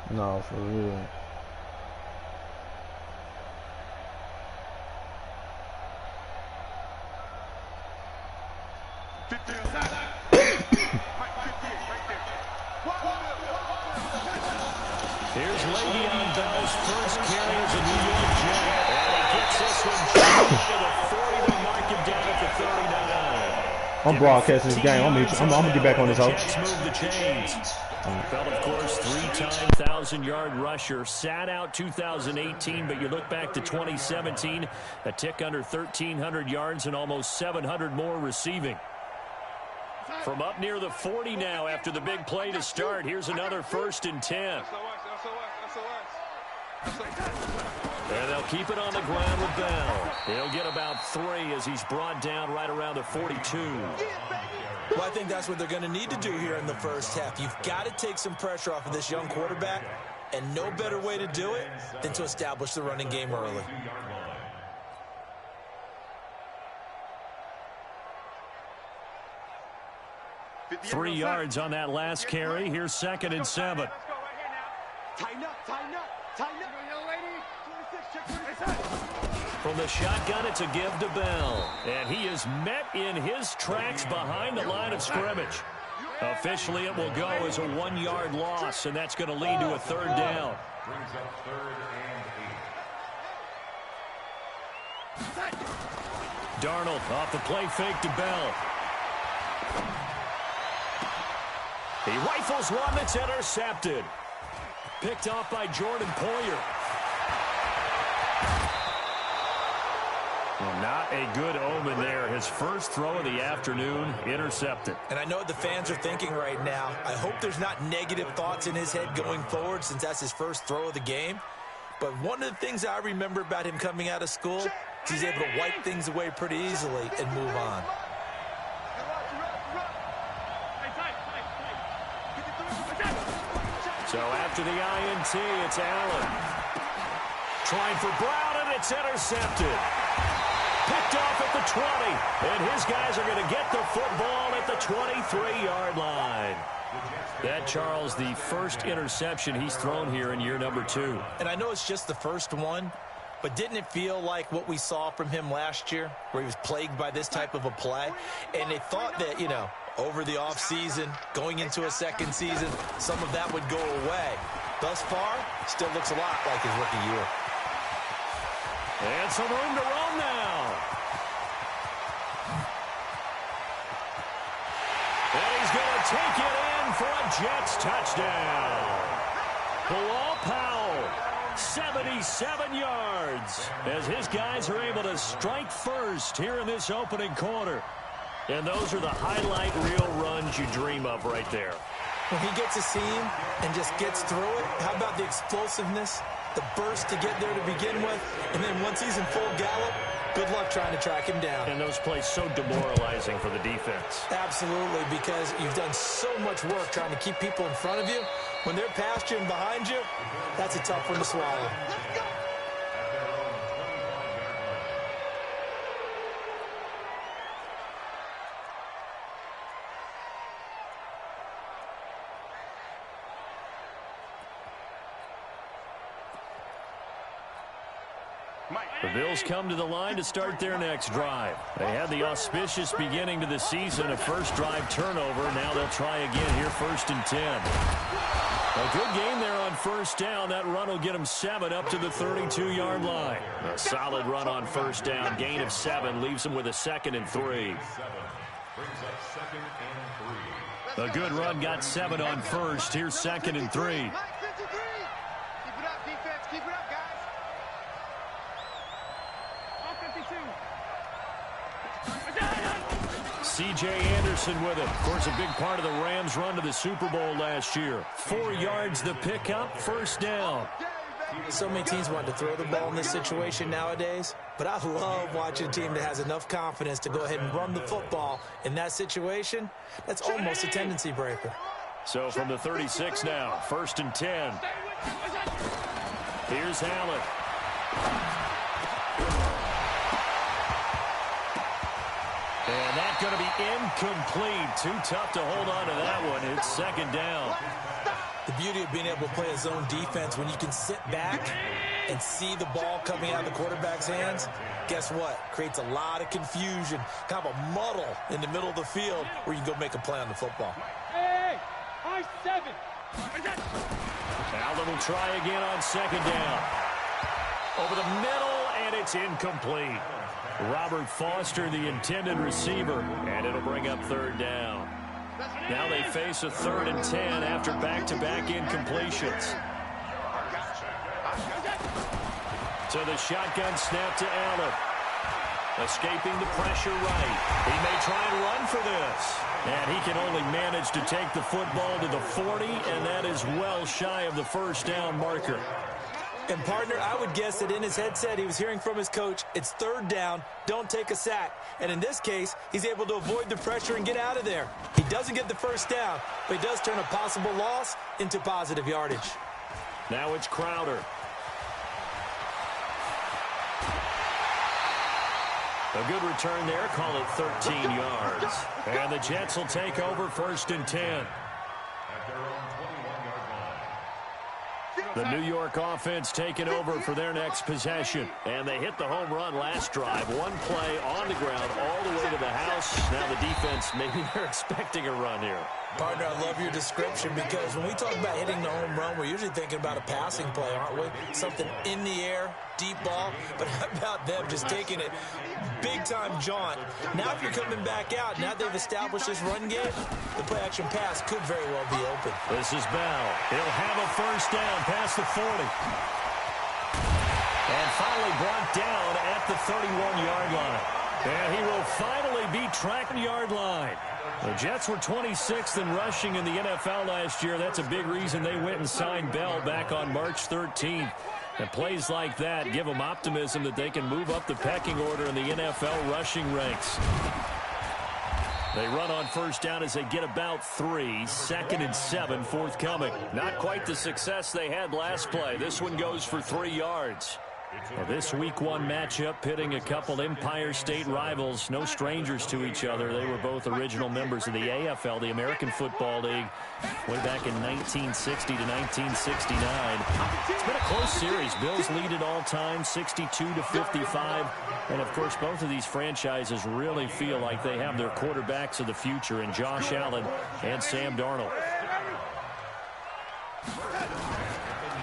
No, for real. Here's Le'Veon Bell's first carry as a New York Jet. And he gets this one just to the 40. They mark him down at the 39. I'm broadcasting this game. I'm gonna get back on this hoe. Move the chains. Bell, of course, 3-time 1,000-yard rusher. Sat out 2018, but you look back to 2017, a tick under 1,300 yards and almost 700 more receiving. From up near the 40 now after the big play to start. Here's another 1st and 10. And they'll keep it on the ground with Bell. He'll get about 3 as he's brought down right around the 42. Well, I think that's what they're going to need to do here in the first half. You've got to take some pressure off of this young quarterback, and no better way to do it than to establish the running game early. Three yards on that last carry. Here's 2nd and 7. Tighten up, tighten up, tighten up, young lady. 26, check 26. From the shotgun, it's a give to Bell. And he is met in his tracks behind the line of scrimmage. Officially, it will go as a 1-yard loss, and that's going to lead to a 3rd down. Brings up 3rd and 8. Darnold off the play fake to Bell. He rifles one that's intercepted. Picked off by Jordan Poyer. Well, not a good omen there. His first throw of the afternoon intercepted. And I know what the fans are thinking right now. I hope there's not negative thoughts in his head going forward since that's his first throw of the game. But one of the things I remember about him coming out of school is he's able to wipe things away pretty easily and move on. So after the INT, it's Allen. Trying for Brown, and it's intercepted. Picked off at the 20. And his guys are going to get the football at the 23-yard line. That, Charles, the first interception he's thrown here in year number 2. And I know it's just the first one, but didn't it feel like what we saw from him last year, where he was plagued by this type of a play? And they thought that, you know, over the offseason, going into a second season, some of that would go away. Thus far, still looks a lot like his rookie year. And some room to roam now. And he's going to take it in for a Jets touchdown. Bilal Powell, 77 yards, as his guys are able to strike first here in this opening quarter. And those are the highlight reel runs you dream of right there. When he gets a seam and just gets through it, how about the explosiveness, the burst to get there to begin with, and then once he's in full gallop, good luck trying to track him down. And those plays so demoralizing for the defense. Absolutely, because you've done so much work trying to keep people in front of you. When they're past you and behind you, that's a tough one to swallow. The Bills come to the line to start their next drive. They had the auspicious beginning to the season, a first drive turnover. Now they'll try again here, 1st and 10. A good game there on first down. That run will get them 7 up to the 32-yard line. A solid run on first down. Gain of 7 leaves them with a 2nd and 3. A good run got 7 on first. Here's 2nd and 3. C.J. Anderson with it. Of course, a big part of the Rams' run to the Super Bowl last year. 4 yards the pickup, first down. So many teams want to throw the ball in this situation nowadays, but I love watching a team that has enough confidence to go ahead and run the football in that situation. That's almost a tendency breaker. So from the 36 now, 1st and 10. Here's Allen. And that's going to be incomplete. Too tough to hold on to that one. It's 2nd down. The beauty of being able to play a zone defense when you can sit back and see the ball coming out of the quarterback's hands, guess what? Creates a lot of confusion, kind of a muddle in the middle of the field where you can go make a play on the football. Hey, high 7. Allen will try again on second down. Over the middle, and it's incomplete. Robert Foster, the intended receiver, and it'll bring up third down. Now they face a 3rd and 10 after back-to-back incompletions. So the shotgun snap to Allen. Escaping the pressure right. He may try and run for this. And he can only manage to take the football to the 40, and that is well shy of the first down marker. And, partner, I would guess that in his headset he was hearing from his coach, it's 3rd down, don't take a sack. And in this case, he's able to avoid the pressure and get out of there. He doesn't get the first down, but he does turn a possible loss into positive yardage. Now it's Crowder. A good return there, call it 13 yards. And the Jets will take over 1st and 10. The New York offense taking over for their next possession. And they hit the home run last drive. One play on the ground all the way to the house. Now the defense, maybe they're expecting a run here. Partner, I love your description because when we talk about hitting the home run, we're usually thinking about a passing play, aren't we? Something in the air, deep ball. But how about them just taking it big-time jaunt? Now if you're coming back out, now they've established this run game, the play-action pass could very well be open. This is Bell. He'll have a first down past the 40. And finally brought down at the 31-yard line. And he will finally be tracked the yard line. The Jets were 26th in rushing in the NFL last year. That's a big reason they went and signed Bell back on March 13th. And plays like that give them optimism that they can move up the pecking order in the NFL rushing ranks. They run on first down as they get about 3. 2nd and 7 forthcoming. Not quite the success they had last play. This one goes for 3 yards. Well, this week 1 matchup pitting a couple Empire State rivals, no strangers to each other. They were both original members of the AFL, the American Football League, way back in 1960 to 1969. It's been a close series. Bills lead it all time, 62-55. And, of course, both of these franchises really feel like they have their quarterbacks of the future in Josh Allen and Sam Darnold.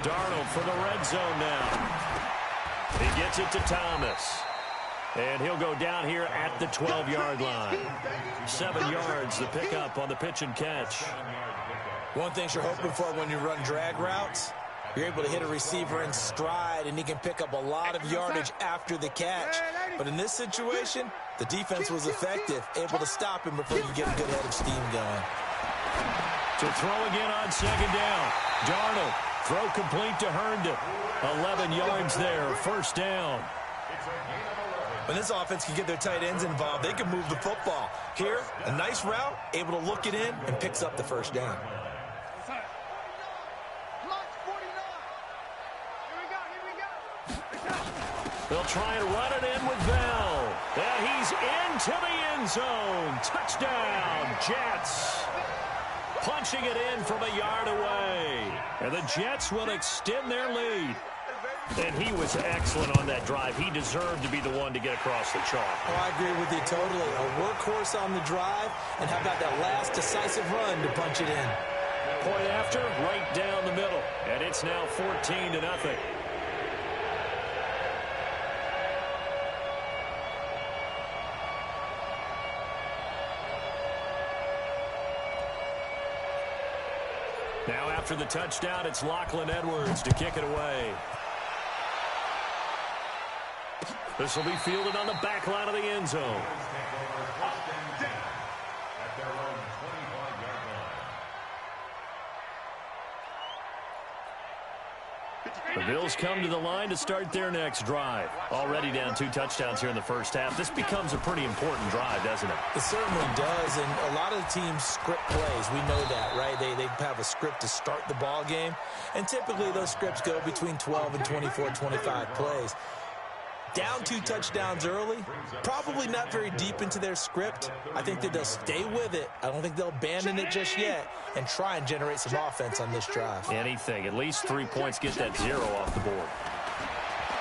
Darnold for the red zone now. He gets it to Thomas. And he'll go down here at the 12-yard line. 7 yards the pickup on the pitch and catch. One thing you're hoping for when you run drag routes, you're able to hit a receiver in stride, and he can pick up a lot of yardage after the catch. But in this situation, the defense was effective, able to stop him before you get a good head of steam going. To throw again on second down. Darnold. Throw complete to Herndon. 11 yards there, first down. When this offense can get their tight ends involved, they can move the football. Here, a nice route, able to look it in, and picks up the first down. They'll try and run it in with Bell. And he's into the end zone. Touchdown, Jets. Punching it in from a yard away. And the Jets will extend their lead. And he was excellent on that drive. He deserved to be the one to get across the chalk. Oh, I agree with you totally. A workhorse on the drive. And how about that last decisive run to punch it in? Point after, right down the middle. And it's now 14-0. Now after the touchdown, it's Lachlan Edwards to kick it away. This will be fielded on the back line of the end zone. The Bills come to the line to start their next drive. Already down 2 touchdowns here in the first half. This becomes a pretty important drive, doesn't it? It certainly does, and a lot of the teams script plays. We know that, right? They have a script to start the ball game, and typically those scripts go between 12 and 24, 25 plays. down 2 touchdowns early, probably not very deep into their script. I think that they'll stay with it. I don't think they'll abandon it just yet and try and generate some offense on this drive. Anything. At least 3 points. Get that 0 off the board.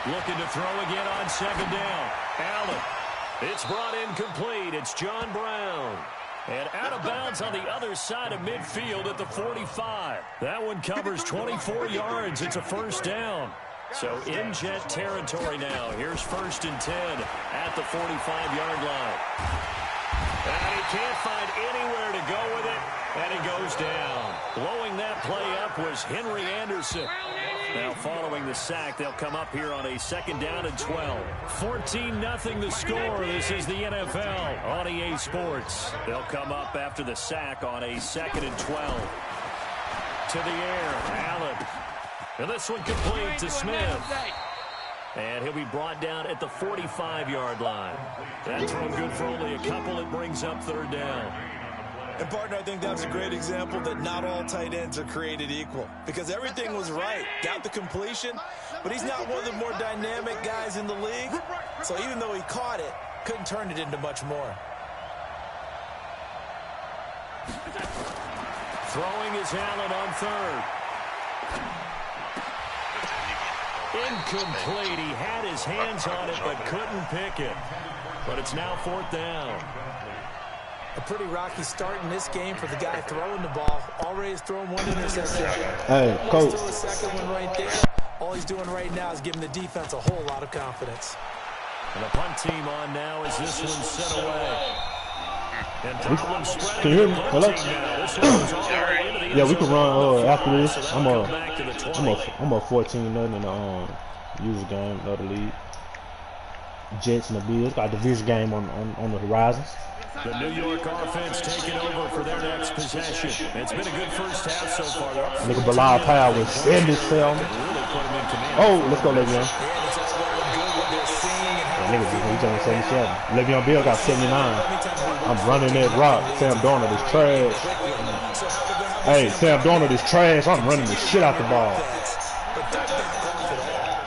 Looking to throw again on 2nd down. Allen. It's brought in complete. It's John Brown. And out of bounds on the other side of midfield at the 45. That one covers 24 yards. It's a 1st down. So in Jet territory now. Here's 1st and 10 at the 45-yard line. And he can't find anywhere to go with it. And he goes down. Blowing that play up was Henry Anderson. Now following the sack, they'll come up here on a 2nd down and 12. 14-0 the score. This is the NFL on EA Sports. They'll come up after the sack on a 2nd and 12. To the air, Allen. And this one complete to Smith. And he'll be brought down at the 45-yard line. That throw good for only a couple. It brings up 3rd down. And, partner, I think that's a great example that not all tight ends are created equal. Because everything was right. Got the completion, but he's not one of the more dynamic guys in the league. So even though he caught it, couldn't turn it into much more. Throwing is Allen on 3rd. Incomplete. He had his hands on it but couldn't pick it. But it's now 4th down. A pretty rocky start in this game for the guy throwing the ball. Already has thrown 1 interception. Hey, coach. Still a 2nd one right there. All he's doing right now is giving the defense a whole lot of confidence. And the punt team on now as this one's set away. And problems spreading. Can you hear me? Hello? Yeah, we can run after this. I'm a 14-0 in the user game, another league. Jets and the Bills got a division game on the horizons. The New York offense taking over for their next possession. It's been a good first half so far. Nigga Bilal Powell with 77. Oh, let's go, Le'Veon. Nigga, he's only 77. Le'Veon Bell got 79. I'm running that rock. Sam Darnold is trash. Hey, Sam Darnold is trash. I'm running the shit out the ball.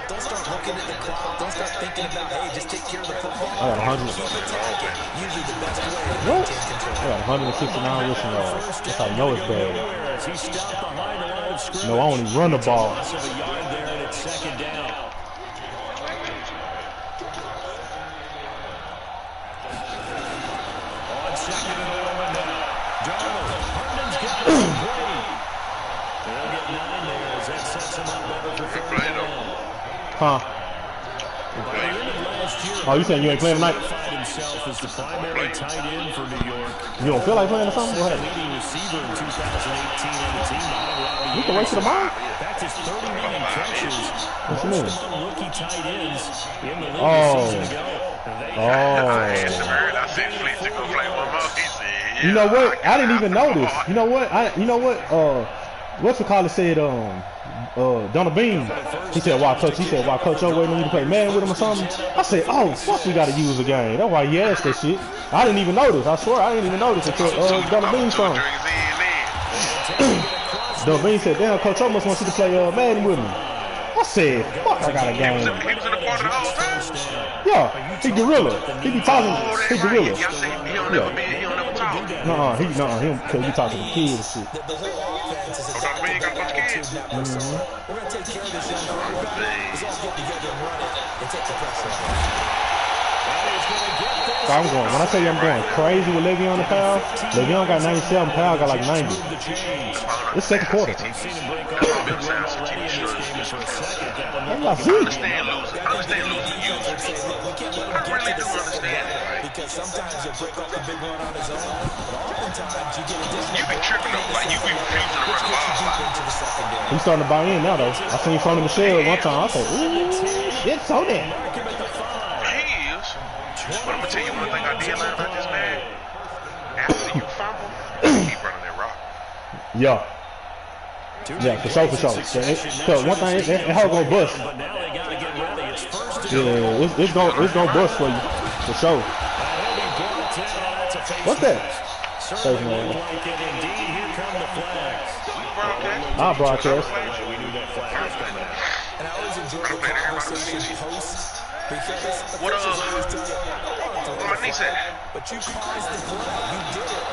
Don't start looking at the clock. Don't start thinking about, hey, just take care of the football. I got 100. What? I got 169 rushing yards. That's how I know it's bad. No, I only run the ball. Huh? Oh, you saying you ain't playing tonight? Himself as the primary tight end for New York. You don't feel like playing or something? Go ahead. Leading receiver in 2018 on the team. You can wait till tomorrow. Back to 39 catches. What you mean? Rookie tight ends in the league Oh. a season ago. You know what? I didn't even notice. You know what? What's the caller said? Donald Bean. He said, "Why, coach?" He said, "Why, coach? I'm waiting on you to play man with him or something." I said, "Oh, fuck, we gotta use the game." That's why he asked that shit. I didn't even notice. I swear, I didn't even notice until Donald Bean's phone. Donald Bean said, "Damn, coach, I must want you to play Madden with me." I said, "Fuck, I got a game." Yeah, he gorilla. He be talking. He gorilla. Yeah. He don't, cause he talking to the kids and shit. The whole offense is exactly what we're going to take care of this young quarterback. Let's all get together and run it and take the pressure off. So I'm going. When I say I'm going crazy with Le'Veon the Powell, Le'Veon got 97, Powell got like 90. It's 2nd quarter. I got Zeke. Because sometimes you'll break off the big one on his own, but oftentimes you get additional. You be tripping though, like you be refusing to run the ball. He's starting to buy in now though. I seen Sonny Michelle one time. I said, "Ooh, shit, so damn." He is. But I'm gonna tell you one thing I did learn about this man. After you fumble, keep running that rock. Yeah. Yeah, for sure. So one thing, that hoe gonna bust. Yeah, it's gonna bust for you, for sure. What's that? Safe man. I'll broadcast. And I always enjoy the conversation post What my niece at? But you caused the play. You did it.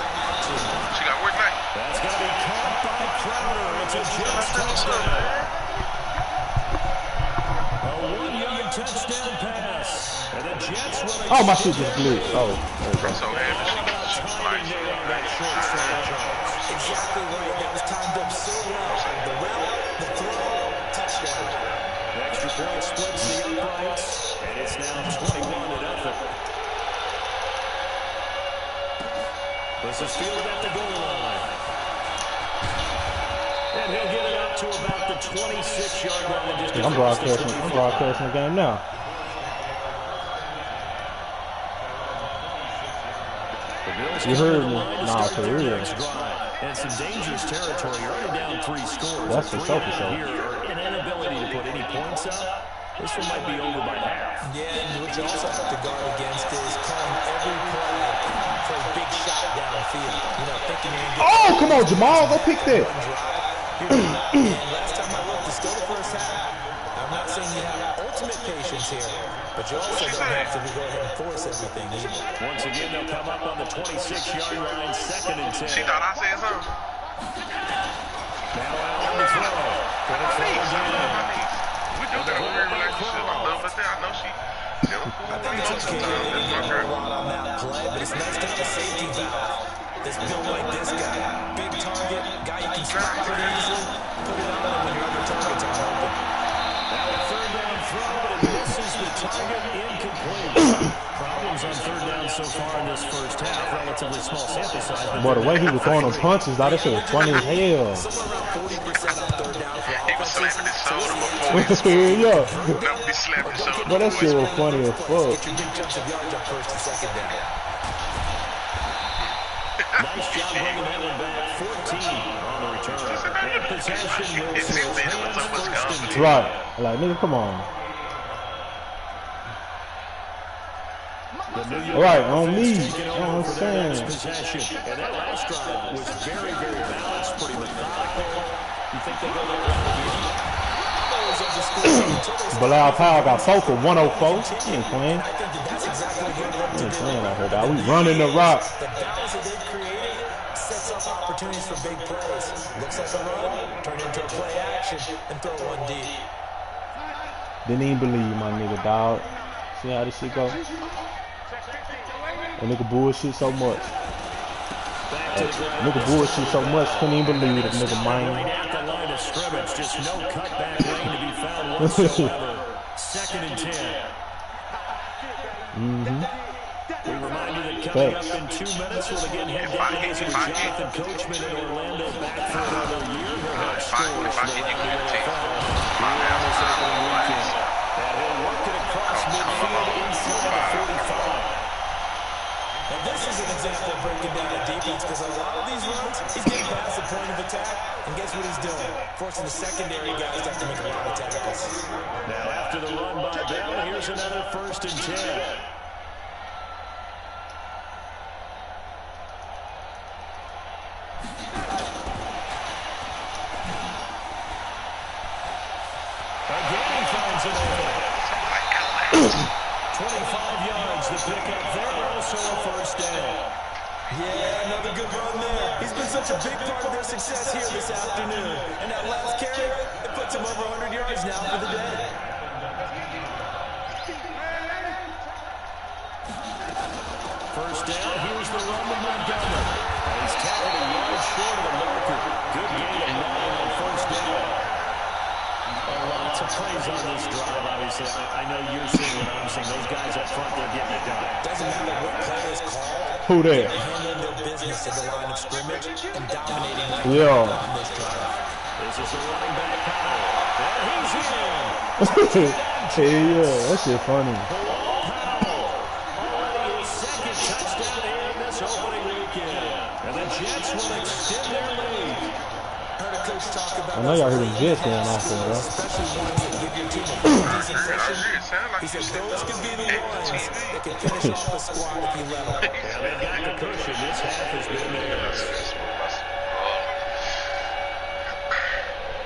She got work night. That's going to be caught by Crowder. It's a Jets What's up, touchdown. man? A 1-yard touchdown pass. And the Jets will Oh, my shit just glitched. Oh. I'm so happy she gets some lights. Exactly right. That was timed up so well. The route, the throw, touchdown. The extra point splits the uprights, and it's now 21-0. This is fielded at the goal line. And he'll get it up to about the 26-yard line. Just I'm broadcasting the game now. You heard me. Nah, for real. And some dangerous territory. You're already down 3 scores. That's the Here, show. an inability to put any points up. This one might be over by half. Yeah, and what you also have to guard against is calling every play for a big shot downfield. You know, thinking you're going to get... Oh, come on, Jamal. Go pick that. And last time I looked, it's still the first half. I'm not saying you have ultimate patience here, but you also don't have to go ahead and force everything either. Once again, they'll come up on the 26-yard line, 2nd and 10. She thought I said something. Now out on the throw. Gonna throw again. We do got a weird relationship. I love her there. I know she. I think it's okay to get a lot on that play, but it's nice to have a safety valve. This build like this guy, big target, guy you can spot pretty easily, put it on him when your other targets are open. Now a 3rd down throw, but it misses the target, incomplete. Problems on 3rd down so far in this first half, relatively small sample size. Boy, the way he was throwing them punches, that shit was funny as hell. Somewhere around 40% on 3rd down for He was slapping his shoulder before. Yeah. No, he slapped his shoulder. But that shit was funny as fuck. Get your big chunks of yards on 1st and 2nd down. Nice job bringing that one back. 14 on the return. And possession moves to his hands, 1st and 10. Right. Like, nigga, come on. Right, on me. You know what I'm saying? Possession. And that last drive was very, very balanced, pretty methodical. You think they go there? Bilal Powell got 4 for 104. He ain't playing. He ain't playing out here, dog. We running the rock. The balance that they've created sets up opportunities for big plays. Looks like a run, turn into a play action, and throw one deep. Didn't even believe my nigga, dog. See how this shit go? That nigga bullshit so much. Nigga bullshit so much, couldn't even believe it, nigga, man. Right at the line of scrimmage, just no cutback lane to be found whatsoever. 2nd and 10. We remind you that coming up in 2 minutes, we'll again head down to visit with Jonathan Coachman in Orlando, back for another year. He'll have scores from around the NFL here on this opening weekend. And he'll work it across midfield inside the 45. And this is an example of breaking down a defense, because a lot of these runs, he's getting past the point of attack, and guess what he's doing? Forcing the secondary guys to have to make a lot of tackles. Now after the run by Bell, here's another 1st and 10. Again, he finds it open. 25 yards to pick up there, also a 1st down. Yeah, another good run there. He's been such a big part of their success here this afternoon. And that last carry, it puts him over 100 yards now for the day. First down, here's the run to Montgomery. And he's tackled a yard short of the marker. Good gain of 9 on 1st down. Lots of plays on this drive, obviously. I know you're seeing what I'm seeing. Those guys up front, they're getting it done. Doesn't matter what play is called. Who there? Handling their business at the line of scrimmage and dominating on this drive. This is a running back Powell. And he's in. Hey, yeah, that shit funny. Powell. Already his 2nd touchdown here in this opening weekend. And the Jets will extend their lead. Heard a coach talk about I know y'all heard the Jets going off there, bro. especially ones that give your team a decent I session. agree. It sounds like He you said said those could be the ones that can finish off the squad if you let them. Yeah, they've got the cushion. This half has been theirs.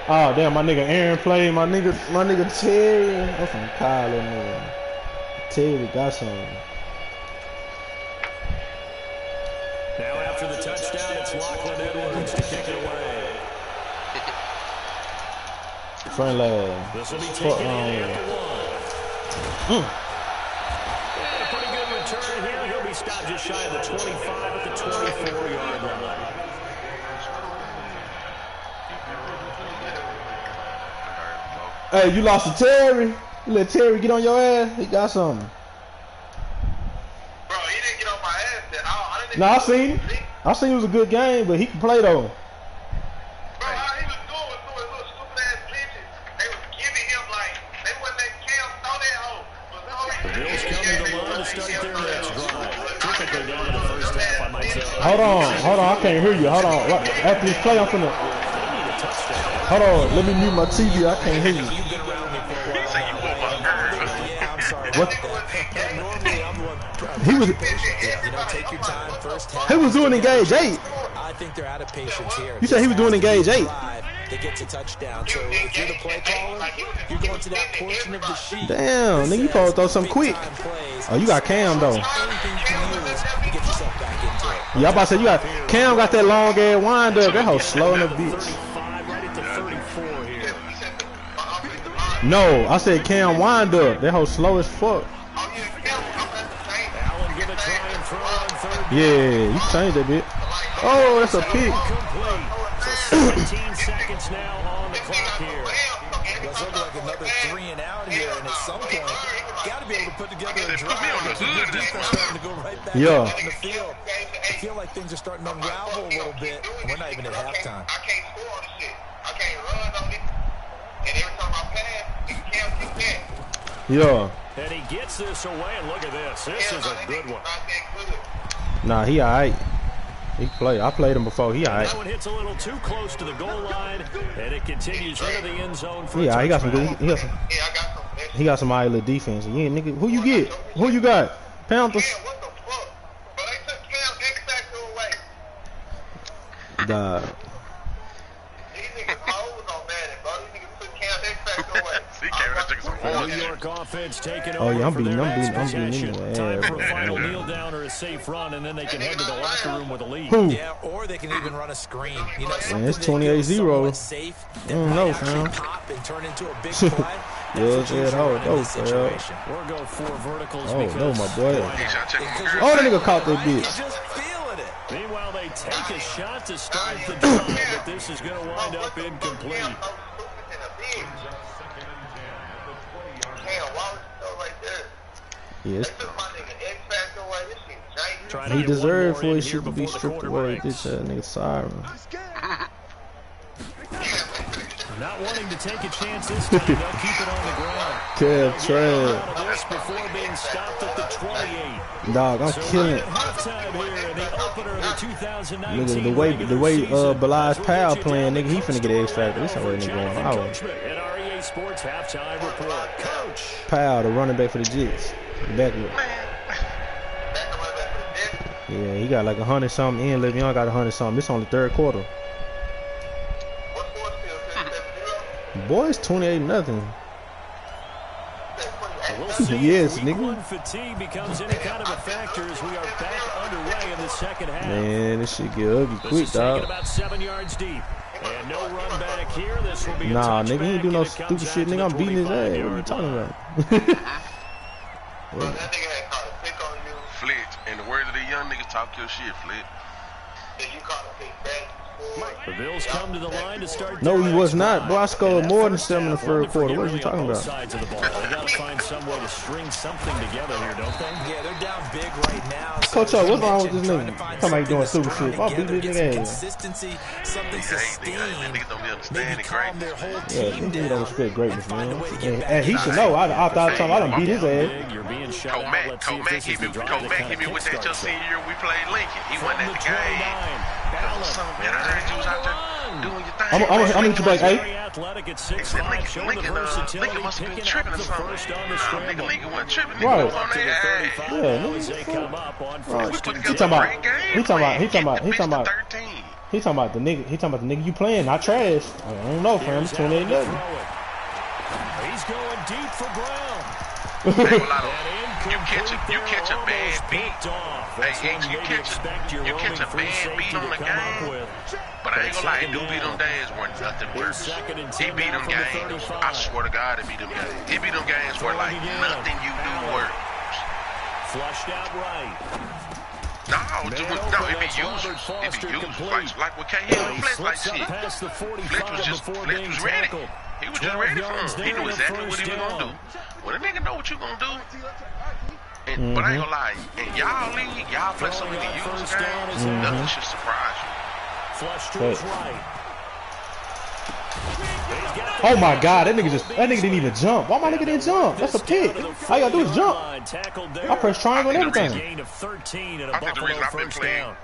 Oh damn, my nigga Aaron played. My nigga Terry. That's some Kyler nigga. Terry got some. Now after the touchdown, it's Lachlan Edwards to kick it away. Friendly. This will be taken in after one. And a pretty good return here. He'll be stopped just shy of the 25 at the 24-yard line. Hey, you lost to Terry. You let Terry get on your ass. He got something. Bro, he didn't get on my ass. I didn't. No, I seen it. I seen it was a good game, but he can play though. Bro, all he was doing was doing little stupid ass glitches. They was giving him like they wouldn't let Cam throw that hole. The Bills come to the line to start their next drive. Typically down in the first half, I might say. Hold on, I can't hear you. Hold on. After this play, I'm finna. Hold on, let me mute my TV. I can't hear you. What? He was. Take your time first half. He was doing engage 8. I think they're out of patience here. You said he was doing engage 8. They get to touchdown. So if you're the play caller, you're going to that portion of the sheet. Damn, nigga, you probably throw something quick. Oh, you got Cam though. Yeah, I'm about to say you got Cam got that long ass wind up. That hoe slow in the bitch. No, I said Cam wind up. That hoe slow as fuck. Yeah, you changed that bit. Oh, that's a pick. 17 seconds now on the clock here. It's looking like another 3 and out here, and at some point, got to be able to put together a drive. Keep your defense starting to go right back out in the field. I feel like things are starting to unravel a little bit, and we're not even at halftime. I can't score on this shit. I can't run on it. And every time I pass, you can't kick that. Yeah. And he gets this away, and look at this. This is a good one. Nah, he alright. He play. I played him before. He alright. That one hits a little too close to the goal line, and it continues into the end zone for Yeah, he got some good. He got some eye little defense. Yeah, nigga. Who you get? Who you got? Panthers. What the fuck? But they took Cam X Factor away. Dog. These niggas hoes on Madden, bro. These niggas took Cam X Factor away. He came and took some New York offense taking over. Oh yeah, I'm beating possession. him. Time for a final kneel down or a safe run, and then they can head to the locker room with a lead. Who? Yeah, or they can even run a screen. You know, Man, it's 28-0. Safe. I don't know, fam. Pop and turn into a big play. Yeah, it's hold dope, fam. Or go 4 verticals. Oh no, my boy. Oh, Oh, that nigga caught that bitch. Just feeling it. Meanwhile, they take a shot to start the drive, but this is going to wind up incomplete. Yes. Trying to He get one deserved more for in his here shit to be before the stripped quarter away. breaks. This nigga siren. Not wanting to take a chance this time, they'll keep it on the ground. Kev Trav. Out of this before being stopped at the 28. Dog, I'm So killing we're it. at halftime here in the opener of the 2019 Nigga, the way Belize Powell playing, nigga, he finna get the X Factor. This already nigga going out. At REA Sports halftime report. Coach Powell, the running back for the Jets. Backward. Yeah, he got like 100 something in. Le'Veon got 100 something. It's only third quarter. Boy, it's 28-0. Yes, nigga. Fatigue becomes any kind of a factor as we are back underway in the second half. Man, this shit get ugly This quick, is taken dog. about 7 yards deep. And no run back here. This will be a Nah, nigga, he ain't do no touchback, and it stupid comes shit, out to nigga. I'm the beating his ass. What are you 25-yard talking line. about? That nigga had caught a pick on you. Fletch, in the words of the young niggas, talk your shit, Fletch. Then you caught a pick back. The Bills come to the line to start. No, he their was next not. drive. Boy, I scored And more that than first 7 in the half, third wonderful quarter. What are you nearly on talking both about? sides of the ball. They got to find some way to string something together here, don't they? Yeah, they're down big right now. Coach, So what's wrong with this trying to nigga? find Talking about he doing something stupid to shit. I'll string beat together, his get ass. some consistency, something sustained. Niggas don't be Maybe understanding calm greatness. their whole Yeah, team nigga, he down don't respect greatness, and find man. a way to get back And he in should the know. game. I thought I done beat his ass. Big, you're being shut out. Let's see if Comac this is the drive that kind hit me of with that your kickstarts senior it. year we played Lincoln. He From wasn't the at the game. 29, Allen. Man, I heard you was out there doing your thing. I'm gonna hit you back, Very hey. athletic at Said 6'5", showing the Lincoln versatility, must have been picking tripping up or the something. first on the Nigga, scramble. Lincoln wasn't tripping. Right. Nigga was on To the their ass. 35 Yeah, now nigga, as they fuck. come up on Right. first We and put He together talking a about- great game. he talking about- Get the bitch to 13. 13. He talking about the nigga you playing, not trash. I don't know, fam. It's 28-0. He's going deep for Brown. Ain't gonna lie though. You catch a bad beat. Hey, you catch a bad beat on the game. But I ain't gonna lie, he do beat them days where nothing works. He beat them games. I swear to God, he beat them games. He beat them games where like nothing you do works. Flushed out right. No, it be used. It be used. Like with K. and Fletch, like shit. Fletch was ready. He was just ready for him. He knew exactly what he was gonna do. When a nigga know what you gonna do, and, but I ain't gonna lie, in y'all league, y'all play so many used games, nothing should surprise you. Flush to his right. Oh my God, that nigga didn't even jump. Why my nigga didn't jump? That's a pick. All you gotta do is jump. I press triangle and everything. Gain of 13 and a I think the reason I've been playing.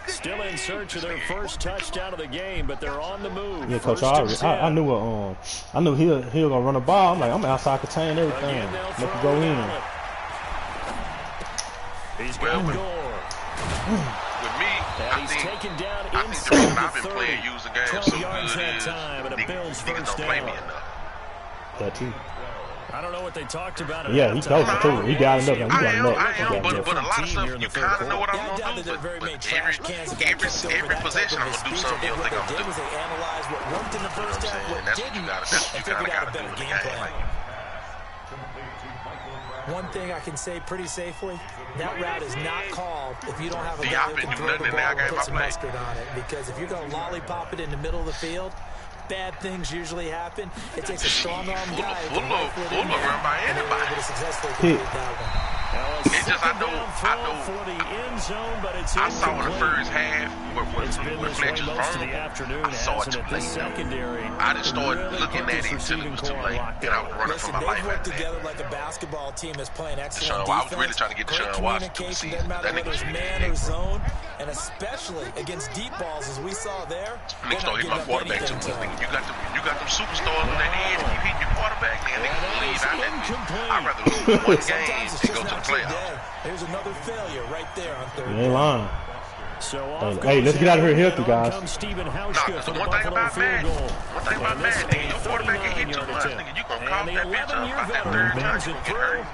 Still in search of their first touchdown of the game, but they're on the move. Yeah, Coach, I knew he'll gonna run the ball. I'm like, I'm outside contain everything. Make it go in. He's got With me, I think the reason I've been playing using games so good is niggas don't play me enough. That too. I don't know what they talked about. Yeah, he coached it too. He got enough. I am, but a lot of stuff you kind of know what I'm gonna do. But every possession I'm gonna do something you don't think I'm gonna do. You know what I'm saying? That's what you gotta do in the game. Like, one thing I can say pretty safely, that route is not called if you don't have a See, guy I've who been can doing throw the nothing in that ball and game put I some play. mustard on it. Because if you're going to lollipop it in the middle of the field, bad things usually happen. It takes a strong arm guy who can rifle it in there, run by and they're able anybody. to successfully complete that one. It's just I know. I saw in the first half where Fletch was wrong. I saw it too late. I just started looking at it until it was too late, and I was running for my life. They work together like a basketball team that's playing excellent defense. I was really trying to get Deshaun Watson to see no matter that whether nigga it's man or zone, and especially against deep balls as we saw there. Niggas don't hit my quarterback too much. Nigga, you got them superstars on that end. You hit your quarterback, man. Niggas believe out that bitch. I'd rather lose one game and go to the playoffs. There's another failure right there on third. You ain't lying. Hey, let's get out of here healthy, guys. Nah, cause the one thing about Madden, nigga, your quarterback can hit too much, nigga. You gonna cough that bitch up about that third time, you gonna get hurt.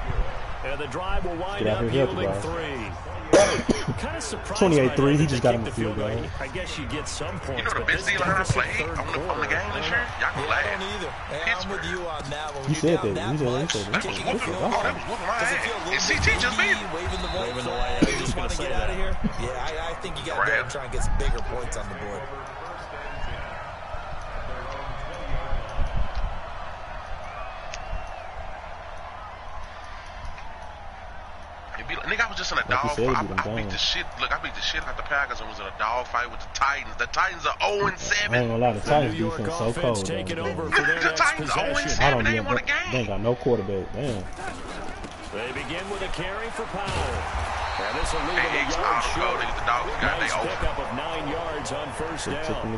And the drive will wind up yielding 3. Kind of 28-3, he just got him the field goal. I guess you get some points. You know the best deal I played on the game this year? Y'all can laugh. I'm with you on that one. You said that. You said that was whooping my ass. And CT just beat him. Waving the white flag. Just want to get out of here. Yeah, I think you got to go and try and get some bigger points on the board. Nigga, I was just in a dog fight. I beat the shit. Look, I beat the shit out the Packers and was in a dog fight with the Titans. The Titans are 0-7. I ain't gonna lie, the Titans defense so cold. The Titans 0-7. They ain't won a game. They ain't got no quarterback. Damn. They begin with a carry for Powell. And this will leave them a yard short. Nice pickup of 9 yards on first down.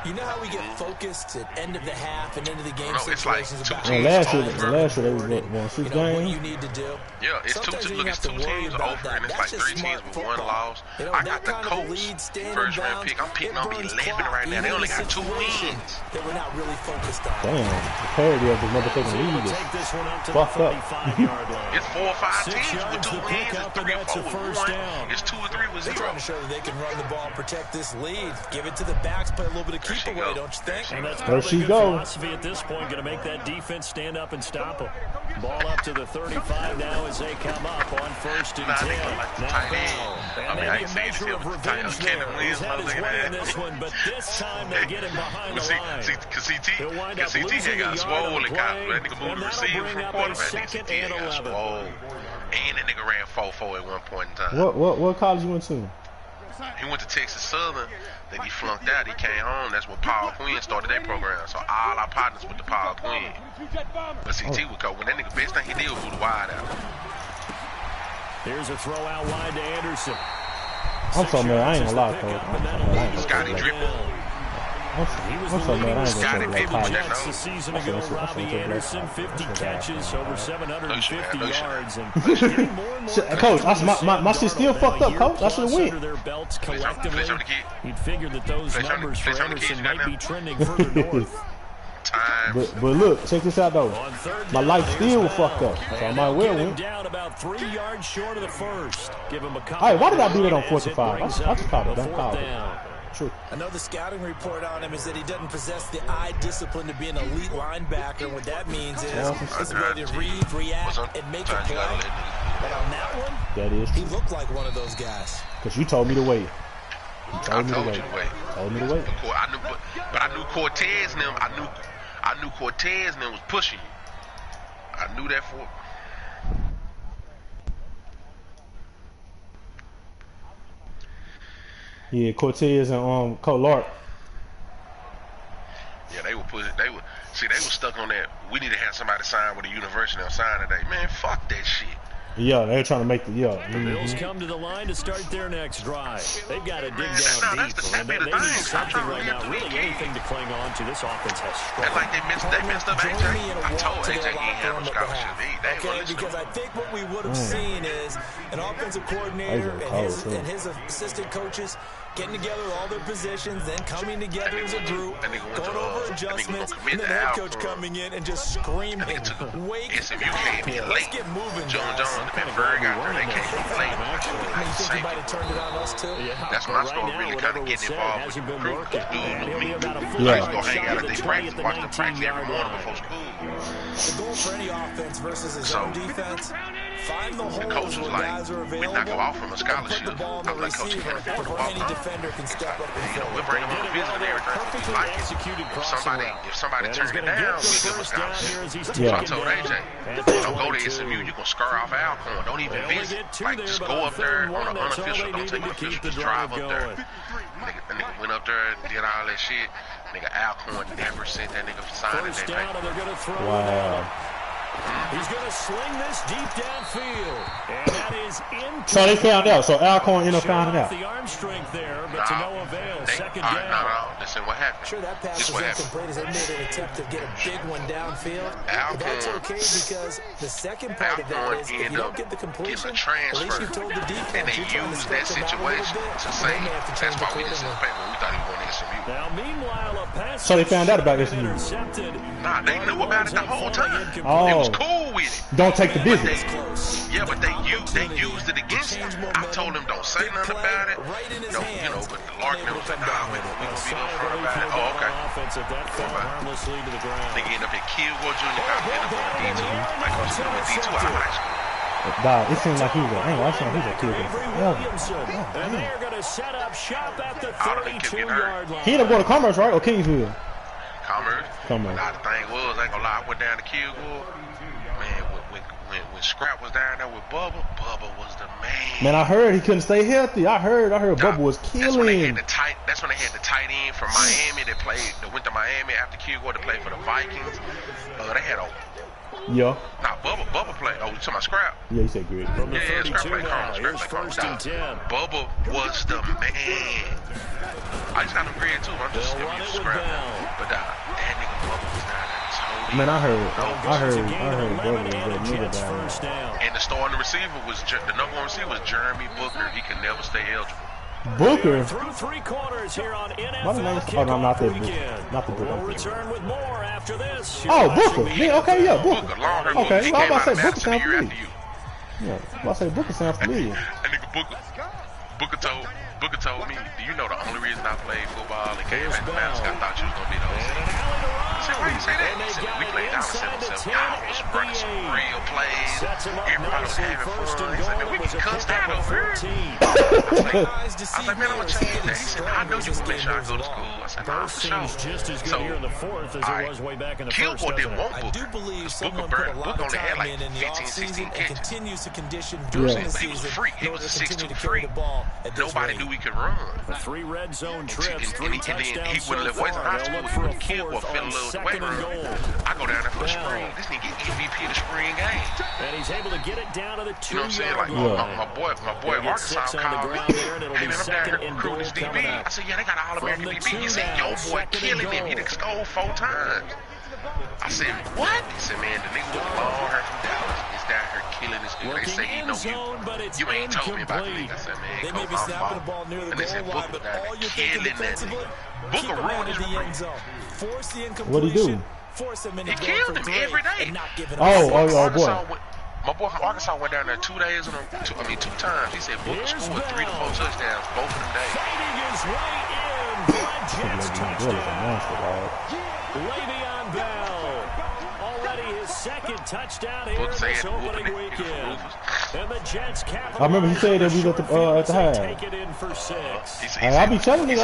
You know how we get focused at end of the half and end of the game situations about last year they was won 6 games. What you need to do. Yeah, it's sometimes two teams over, and it's like 3 teams with 1 loss. I got the Colts first round pick. I'm picking on 11 right now. They only got 2 wins. That we're not really focused on. Damn, the parity of this motherfucking league is fucked up. It's 4 or 5 teams with 2 wins. It's 3 or 4 with 1. It's 2 or 3 with 0. They're trying to show that they can run the ball and protect this lead. Give it to the backs, play a little bit of keep away, don't you think? And that's probably good philosophy at this point, going to make that defense stand up and stop them. Ball up to the 35 now as they come up on 1st and 10. And maybe a measure of revenge there. He's had his way in this one, but this time they get him behind the line. Because CT got swole and got that nigga moved the receiver from quarterback. CT got swole. And that nigga ran 4-4 at one point in time. What college you went to? He went to Texas Southern. Then he flunked out. He came home. That's when Paul Quinn started their program. So all our partners went to Paul Quinn. But CT would go. When that nigga best thing he did was move the wide out. Here's a throw out wide to Anderson. I'm so mad. I ain't gonna lie, Coach. Scotty dribble. I'm so mad. I ain't Scotty gonna dribble say Jets the season ago, Robbie Anderson, 50 catches, over 750 yards, and getting more and more. Coach, my shit still fucked up, Coach. I should have went. Their belts collectively. You'd figure that those numbers for Anderson might be trending further north. Time. times. But look, check this out though. My life still fucked up, so I might well win. Down about 3 yards short of the first. Give him a couple. Hey, why did I do that on 4th and 5? I just called it. Don't call it. True. I know the scouting report on him is that he doesn't possess the eye discipline to be an elite linebacker. And what that means is his ability to read, react, and make a play. But on that one, that is he true. looked like one of those guys. Because you told me to wait. I told you to wait. Told me to wait. I knew, but I knew Cortez and them. I knew Cortez and them was pushing you. I knew that for. Yeah, Cortez and Cole Lark. Yeah, they were stuck on that. We need to have somebody sign with the university on sign today. Man, fuck that shit. Yeah, they're trying to make the The Bills come to the line to start their next drive. They've got to dig down deep, and they need something right now. Really, anything to cling on to. This offense has struggled. That's like they messed up AJ. I told AJ he ain't have no scholarship. Okay, because I think what we would have seen is an offensive coordinator and his assistant coaches getting together with all their positions, then coming together as a group, going over adjustments, and the head coach coming in and just screaming, wake up, let's get moving, guys. And Berg out there, they can't be late. You think he might have turned it on us, too? That's when I started really kind of getting involved with the recruit. Yeah. I used to go hang out at the practice, watch the practice every morning before school. The goal for any offense versus his own defense, find the The holes coach was where like, guys are we're available, not going to offer him a put scholarship. the ball in the I'm like, Coach, you receiver can't afford the before ball. any defender can step up and fill We'll bring him on a visit and everything. We like it. If somebody turns it down, we'll give him a scholarship. So I told AJ, don't go to SMU. You're going to scare off Alcorn. Don't even visit. Like, just go up there on an unofficial. Don't take an official. Just drive up there. Nigga went up there, did all that shit. Nigga Alcorn never sent that nigga for signing that paper. Wow. He's going to sling this deep downfield, and that is in. So they found out. So Alcorn ended up finding out. The arm strength there, but to no avail. Second down. No. Listen, what happened? Sure, that pass was incomplete as they made an attempt to get a big one downfield. But that's okay because the second part of that is if you don't get the completion, at least you told the defense and they you're trying to used stretch that them out a little situation bit. to say that's why we quarterback. didn't send the paper. We thought he was going to SMU. Now, meanwhile, a pass. So they found out about this news. Nah, they knew about it the whole time. Oh. They was cool with it. Don't take the business. Yeah, but they used it against him. I told them don't say nothing about it. But the Larkin was like, nah, we gonna be upfront about it. Oh, okay. Nigga ended up at Kilgore Junior College, ended up on D2. Like, he should have went D2 out of high school. Dog, it seems like he was a kid. And they are going to set up shop at the 32-yard line. He ended up going to Commerce, right? Or Kingsville? Commerce. Commerce. Nah, the thing was, I ain't gonna lie, I went down to Kilgore. Man, when Scrap was down there with Bubba was the man. Man, I heard he couldn't stay healthy. I heard Bubba was killing. That's when they had the tight end from Miami that went to Miami after Kilgore to play for the Vikings. They had a Yeah. Nah, Bubba played. Oh, you talking about Scrap? Yeah, you said good. From the Yeah, 32 Scrap now, played here's first and 10. Bubba was the man. I just got him grid too. I'm just giving you Scrap. But that nigga Bubba was down there. Man, I heard Bubba was that nigga down. And the starting receiver the number one receiver was Jeremy Booker. He could never stay eligible. Booker. Through three quarters here on NFL not that weekend. Not the Booker. We'll return with more after this. Oh, Booker. Yeah, okay, yeah, Booker. Okay, well, I'm about to say Booker sounds familiar. familiar. Yeah, I'm about to say Booker sounds familiar. That nigga Booker told me, do you know the only reason I played football and came back to Madison? I thought you was gonna be the OC. I said, why you say that? He said, we played down in 7-7. Y'all was running some real plays. Everybody was having fun. He said, man, we can cuss that over here. I was like, man, I'm gonna change that. He said, I know you will make sure I go to school. I said, nah, for sure. Just as good here in the fourth as it was way back in the first. Kilgore didn't want I do Booker. believe someone put a lot of time in the offseason and continues to condition during the season in order to continue to carry the ball at this Nobody rate. knew he could run. 3 red zone trips, 3 And he touchdowns wouldn't lift weights in high school. He would kill or fill a little weight room. I go down there for the spring. This nigga get MVP of the spring game. And he's able to get it down to the 2 You know what I'm saying? Like my boy Arkansas called me. Hey man, I'm down here recruiting this DB. I said, yeah, they got an All-American DB. He said, your boy killing him. He done scored 4 times. I said, what? He said, man, the nigga with the long hair from Dallas is down here killing this nigga. They say he know you. You ain't told me about the nigga. I said, man, They may Coach, be I'm snapping the ball fault. near the And they said, goal line, Booker but down all there you're thinking killing that defensively, nigga. keep Booker him out ruined of his the end career. zone. Force the What'd he do? incompletion. Force him into He killed him every day. and not giving Oh, him boy. My boy from Arkansas went down there 2 days in two times. He said Booker scored 3 to 4 touchdowns both of them days. Fighting his way in. Jets touchdown. Le'Veon Bell. Already his second touchdown here in this opening weekend. And the Jets cap. I remember he said that we was at the half. Take it in for 6. I be telling you,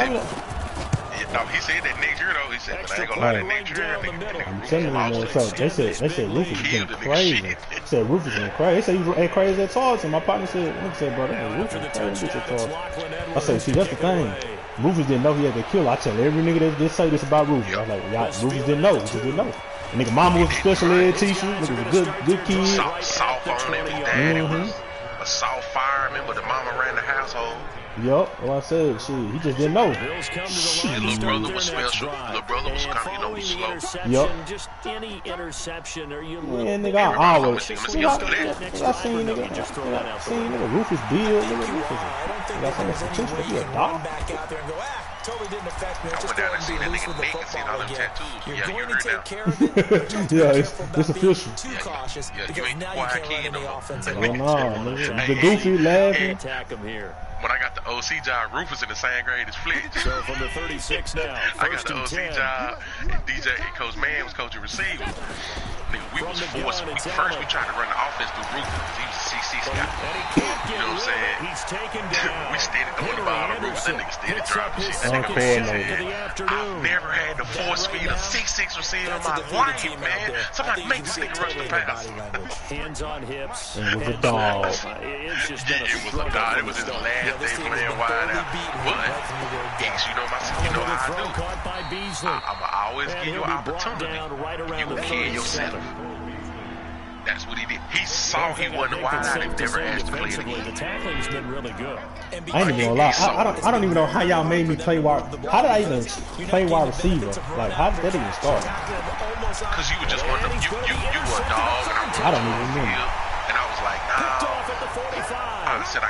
no, he said that next year though. He said, but I ain't gonna lie, that next year, I'm telling you, man. So they said Rufus was getting crazy. They said Rufus was crazy. They said he was crazy at Charles. And my partner said, bro, that Rufus was crazy at Charles. I said, see, that's the thing. Rufus didn't know he had to kill. I tell every nigga that just say this about Rufus. I was like, y'all, Rufus didn't know. He just didn't know. Nigga, mama was a special ed teacher. Nigga was a good kid. Soft on him. His dad was a soft fireman, but the mama ran the household. Yup, what I said, shit, he just didn't know. Shit, little brother was special. Little brother was kind of, slow. Yup. Just any interception or you Man, nigga, I always. I seen nigga, Rufus Bill, nigga, Rufus. I seen that potential. He a dog. Totally didn't affect me. I went down and seen that nigga Nick and seen all them tattoos. You're Yeah, going you to heard take now. care of it. Yeah, it's official. Too cautious Yeah, you because ain't now quiet you can't kid run no any more. offense at Well, all. nah, nigga. The goofy laughing. Attack him here. When I got the OC job, Rufus in the same grade as Fletch. So from the 36 now, I got first the and OC 10. job, and DJ and Coach Mann was coaching receiver. Nigga, we was forced. First, we tried to run the offense through Rufus because he was a 6'6" guy. And he can't get You know what I'm saying? He's taken down. We steady throwing the ball to Rufus. That nigga steady dropping shit. That nigga Unfair, said, nigga. I've never had the force feed a 6'6" receiver in my life, man. Somebody make this nigga rush the pass. Hands on hips. It was a dog. It's just been It was a dog. It was his last day playing wide out. But, X, you know how I do. Caught by Beasley. I'ma always give you an opportunity. Right You around the kill yourself. That's what he did. He saw he wasn't wide out and never asked to play it The again. tackling's been really good. I ain't even gonna lie. I don't even know how y'all made me play wide. How did I even play wide receiver? Like, how did that even start? Because you were just one of them. You were a dog, and I don't even remember. And I was like, nah. I said,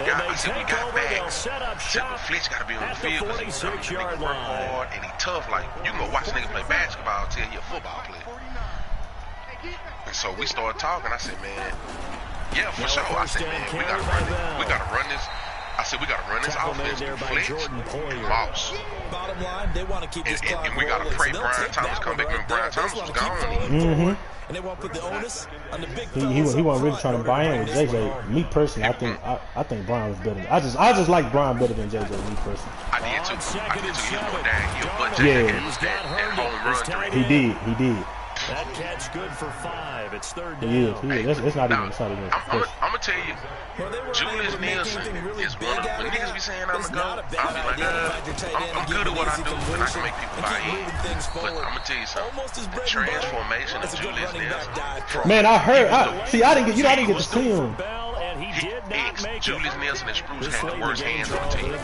we got back. I said, but Fletch got to be on the field because he work hard and he tough. Like, you can go watch niggas play basketball till he a football player. And so we started talking. I said, man, yeah, for sure. I said, man, we gotta run this. We gotta run this. I said, we gotta run this offense through Fletch and Moss. Bottom line, they want to keep this clock And we gotta pray Brian Thomas come back when Brian Thomas was gone. And they want to put the onus on the big He wasn't really trying to buy in with JJ. Me personally, I think Brian was better. I just like Brian better than JJ. Me personally. I did too. He went downhill, but JJ had that home run. He did. That catch good for 5. It's third down. He is. It's not even. I'm gonna tell you, Julius Nielsen is one of when niggas be saying I'm a go. I'll be like, I'm good at what I do, and I can make people buy in. But I'm gonna tell you something. The transformation of Julius Nielsen. Man, I heard. I didn't get to see him. Julius Nielsen and Spruce had the worst hands on the team.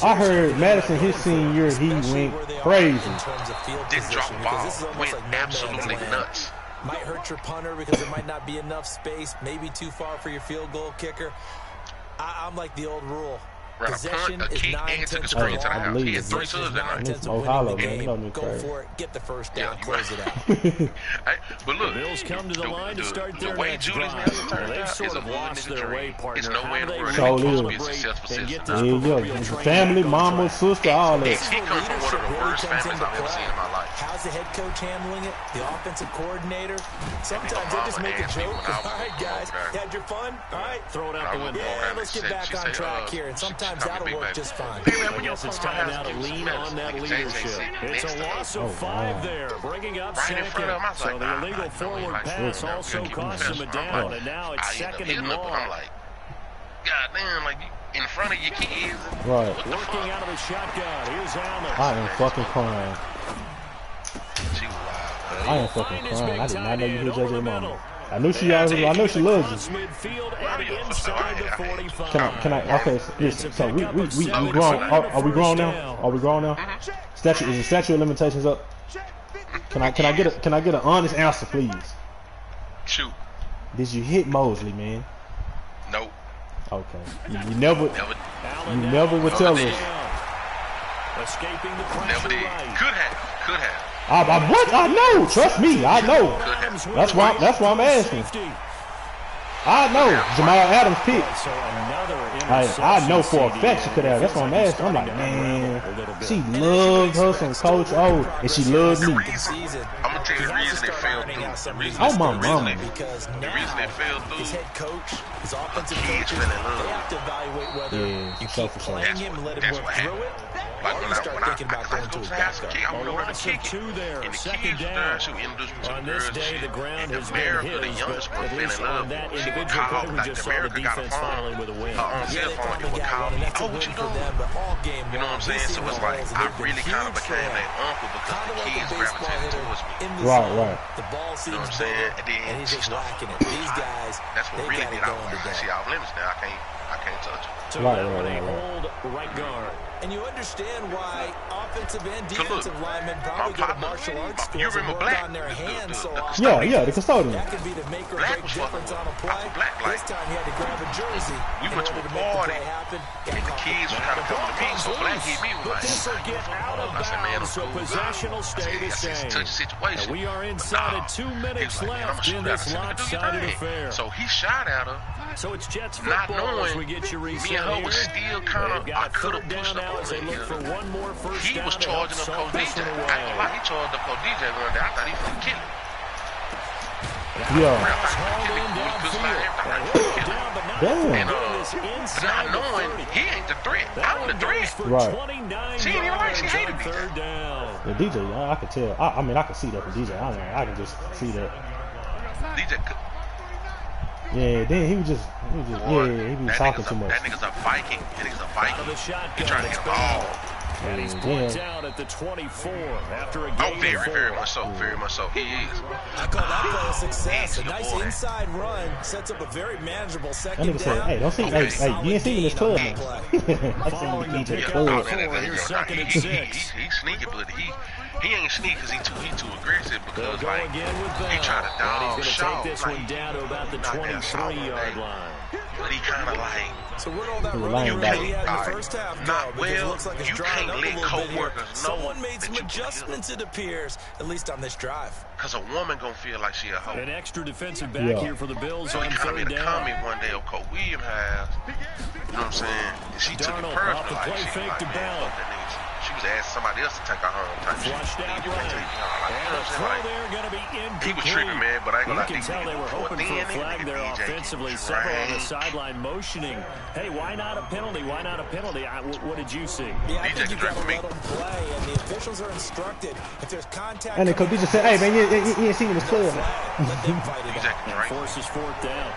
I heard Madison his senior year he went crazy. Didn't drop the ball. Went absolutely nuts. Might hurt your punter because there might not be enough space. Maybe too far for your field goal kicker. I'm like the old rule. Ran a punt, a kick, and took a screen to the house. He had 3 subs that night. Go for it. Get the first down. Close it out. But look, Bills come to the line to start their the way next Julius drive. Nielsen turned They've out sort is a of hood lost nigga their way, dream. partner. It's no way in the world So he's supposed to be a is. successful citizen. Family, mama, sister, all that. He comes from one of the worst families I've ever seen in my life. How's the head coach handling it? The offensive coordinator? Sometimes they just make a joke. All right, guys, you had your fun? All right. Throw it out the window. Yeah, let's get back on track here. And sometimes that'll work just fine. I guess it's time now to lean on that leadership. It's a loss of 5 there, bringing up second. So the illegal forward pass also cost him a down, and now it's second and long. I'm like, God damn, like in front of your kids. Right. Working out of the shotgun. Here's Allen. I am fucking crying. She was wild. I am fucking crying. I did not know you hit JJ mama. I knew she loves you. Midfield and inside the 45. Can I? Okay, listen. So we grown. Are we grown now? Are we grown now? Is the statute of limitations up? Can I get an honest answer, please? Shoot. Did you hit Mosley, man? Nope. Okay. You never would tell us. Escaping the pressure. Never did. Right. Could have. What? I know. Trust me. I know. That's why I'm asking. I know. Jamal Adams pick. I know for a fact she could have. That's what I'm asking. I'm like, man, she loved her some Coach O, and she loved me. I'm gonna tell you the reason it fell through. Oh my mama. The reason it fell through. His head coach, his offensive Kids coaches, fell in they love. have to evaluate whether you keep playing him and let him That's work what through it, Like or when you I start thinking about going to his backup. I went over to kick it. Two there, And the second kids was down. there. She introduced me to On the this girls and day, shit. the ground And has America, been the his, youngest but one, at fell in least love. on that She would individual call, play, we like, just saw the America got a defense phone. finally with a win. Her own Yeah, cell they phone, finally it would got call one, and me. that's a Oh, what win you for doing? them, but all game You know what I'm long, saying? these So it's single like, balls, I they've been really kind of huge became for that him. uncle because Kind the of like a kids baseball gravitated hitter towards me. in the Right, zone. right. The ball You know seems what I'm saying? bigger, And then and he's she just started whacking it. fucking These hot. guys, That's what they really got did it out. going today. See, off limits now. I can't touch it. So Right, that right, with a right, right. hold right guard. And you understand why offensive and So look, defensive linemen probably go to partner, martial arts you schools and remember work Black? on their hands so The often. Yeah, the custodian. That could be the make or Black break was difference fucking on a with- play. I was Black, like- This time he had to grab a jersey We in went to order a to make the party, play happen. and the kids were kind of coming to me, so Black hit me with But like, this will get out of I said, man, bounds, so I'm cool. possession will stay the I said, same. it's a touch situation. And we are But inside nah. at 2 He minutes was like, man, I'ma left shoot in at her. this I said, do your lopsided thing. affair. So he shot at her, So it's Jets not football as knowing we get you me reset and her was here. still kind They've of, got I could have third pushed down her now as they on look for here. one more first He down was to help charging up salt Coach this DJ. one I ain't gonna away. lie, he charged up Coach DJ one day. I thought he was gonna kill him. Yeah. Pass hauled in downfield. And he'll go down, but now Damn. And, getting this but inside not the knowing 30. he ain't the threat. That I'm the one threat. goes for Right. 29 She ain't even like she yards hated on me. third down. The DJ, I can tell. I mean, I can see that from DJ. I can just see that. DJ could. Yeah, then he was just he was talking too much. That nigga's a Viking. That nigga's a Out of the Viking. shotgun. He trying to It's get the ball. And he's Yeah. points out at the 24 after a Oh, game very, of 4. very much so. Very much so. He is. I call that play a success. A Good nice boy. inside run sets up a very manageable That second nigga said, down. hey, don't see, Okay, hey, you ain't seen this club, man. I Following seen the the DJ pick club. up four, here's second and 6. He's sneaky, but he ain't sneaky because he too aggressive They'll because go like again with them. he trying to And dog he's going Shaw. to take this one down to about the 23-yard line. But he kind of like So where'd all that He was running lying room he had in the back. first half go? Not Because it well. looks like it's You drying can't up a let little bit here. coworkers know Someone made that some you can get adjustments, it appears, at least on this drive. because a woman gonna feel like she a hoe. An extra defensive back Yeah. here for the Bills So on he kind of third made a down. comment one day of Coach Williams has. You know what I'm saying? And she took it Darnold personal. off the Like, play she fake like, to man, Bell. fuck that nigga. She was asking somebody else to take her home. Type shit. Flushed out You can't right. take me home. Like, you And know a what I'm saying? throw Like, there going to be incomplete. he was tripping, man, but I ain't gonna You lie. can tell they were hoping for a flag there offensively. Several on the sideline motioning. Hey, why not a penalty? Why not a penalty? What did you see? Yeah, I think DJ you got to for me. let them play, and the officials are instructed. If there's contact, And then Coach DJ said, hey, man, you ain't seen this club, man. let them fight it out. Exactly And right. forces fourth down.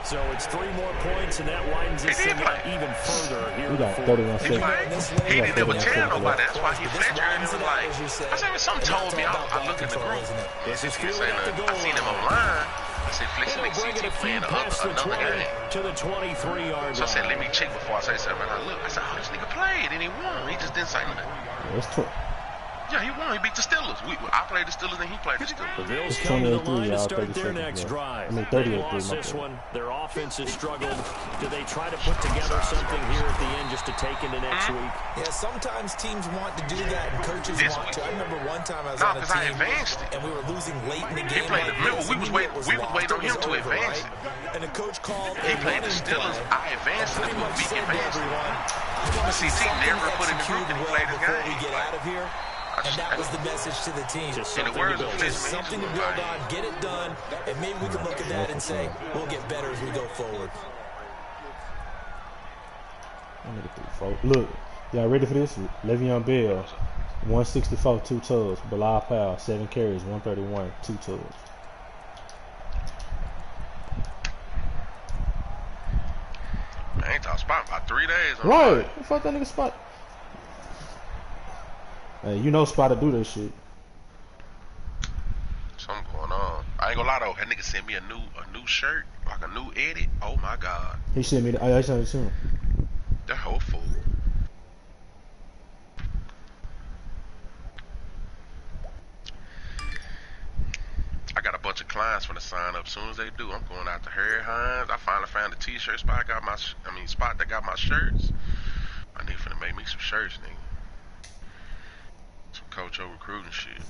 So it's 3 more points, and that widens this He did thing out play. even further here. We got in 31 He seconds. played. He didn't ever tell nobody. That's why he fletchered and it was like, I said, something told me. I looked in the group. This is He was field saying, at the goal I seen him line. online. I said, Flex, It'll nigga, bring it CT a few playing past the another 20 game. to the 23-yard So I said, line. let me check before I say something. I look, I said, oh, this nigga played and he won. He just didn't say nothing. It's Yeah, he won. He beat the Steelers. I played the Steelers and he played the The Steelers. Bills It's come to the 28-3, line to y'all, start 30 their seconds next left. drive. I mean, They 38-3, lost my this bad. one. Their offense has struggled. Do they try to put together something here at the end just to take into next week? Yeah, sometimes teams want to do that, and coaches This want to. I remember one time I was Nah, on a 'cause I team, advanced it. and we were losing late in the He game. played like the middle. this, We was and waiting- it we was lost. waiting on It was him to over, advance right? And the coach called He a played the running Steelers. play. I advanced Pretty him. much We said to advanced him. everyone, I want to see CT something never put in the group executed that he well played his before we game. get out of here. And that was the message to the team. Just In the something to words of build. Fletcher, Just something to build on, get it done, and maybe we can look at that and say, we'll get better as we go forward. Look, y'all ready for this? Le'Veon Bell, 164, 2 tugs. Bilal Powell, 7 carries, 131, 2 tugs. I ain't talking spot about 3 days. Right. What the fuck that nigga Spot? Hey, you know Spot to do this shit. Something going on. I ain't gonna lie though. That nigga sent me a new shirt, like a new edit. Oh my god. He sent me I sent it to him. That whole fool. I got a bunch of clients for the sign up. As soon as they do, I'm going out to Harry Hines. I finally found a t-shirt spot. I got my, spot that got my shirts. I need finna make me some shirts, nigga. Some coach your recruiting shit.